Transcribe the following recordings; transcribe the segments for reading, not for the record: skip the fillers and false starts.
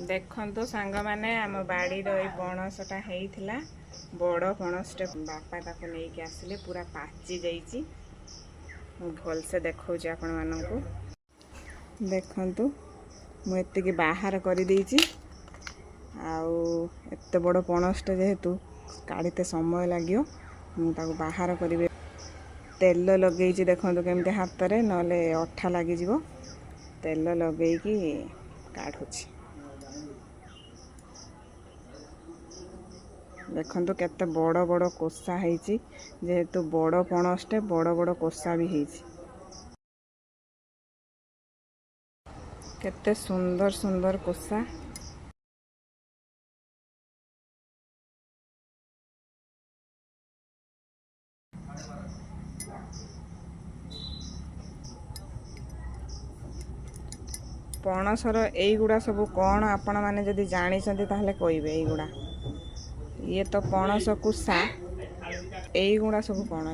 देखो सांग मैंने आम बाड़ी पणसटा होता बड़ पणसटे बापा ताको लेकिन आसिले पूरा पाची जाइए भलसे देखा आपण मानू देखु मुझे बाहर कर एत बड़ पणसटे जेहेतु काढ़ते समय लगे मुझे बाहर करी तेल लगे देखो केमती हाथ में ना अठा लग तेल लगे काढ़ुची देखो केते बड़ बड़ कोसा है जेहेतु बड़ पणसटे बड़ बड़ कोसा भी है केते सुंदर सुंदर कोसा पणसर एगुड़ा सब कौन आपण मैंने जदि जानी ताहले कहिबे एगुड़ा ये तो पणस कुसा एगुड़ा सब कौन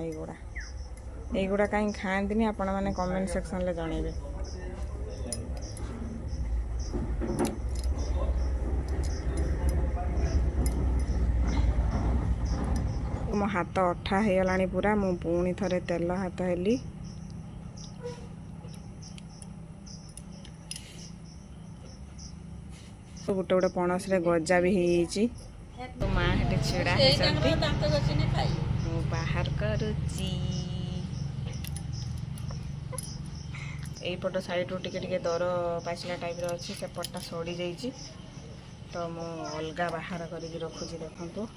एगुड़ा कहीं खाती आपण मैंने कमेंट सेक्शन ले जनइबे। मो हाथ अठा हो गलानी पूरा मु पुणी थरे तेल हाथ हेली गोटे गोटे पणस रे गजा भी हो माँ हेटे छिड़ा बाहर करुची यहीपट साइड रू टिके दर पाचिला टाइप अच्छी सेपटा सड़ी जाइए तो मु अलग बाहर करके रखुची देखु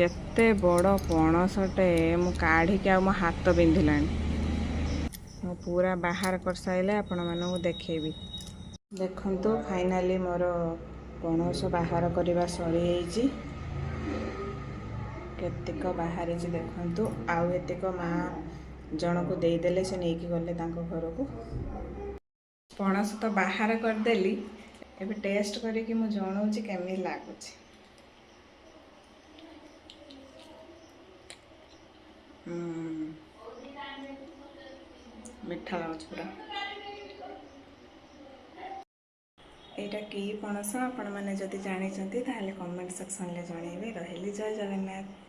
एते बड़ पणसटे मु काढ़िकी आ मो हाथ बिंधिलानी मु पूरा बाहर कर सारे आपण मानू देखेबी देखंतु फाइनाली मोर पणस बाहर करवा सरी केतिक बाहर देखंतु आउ एतिक माँ जन को देदेले से नहीं गले घर को पणस तो बाहर करदेली एबे टेस्ट करके मु जनाऊँ केमी लगुच मीठा लगुच पूरा एटा कि पणस आपण मैंने जदि जानी कमेंट सेक्शन ले जनइबे। रही जय जगन्नाथ।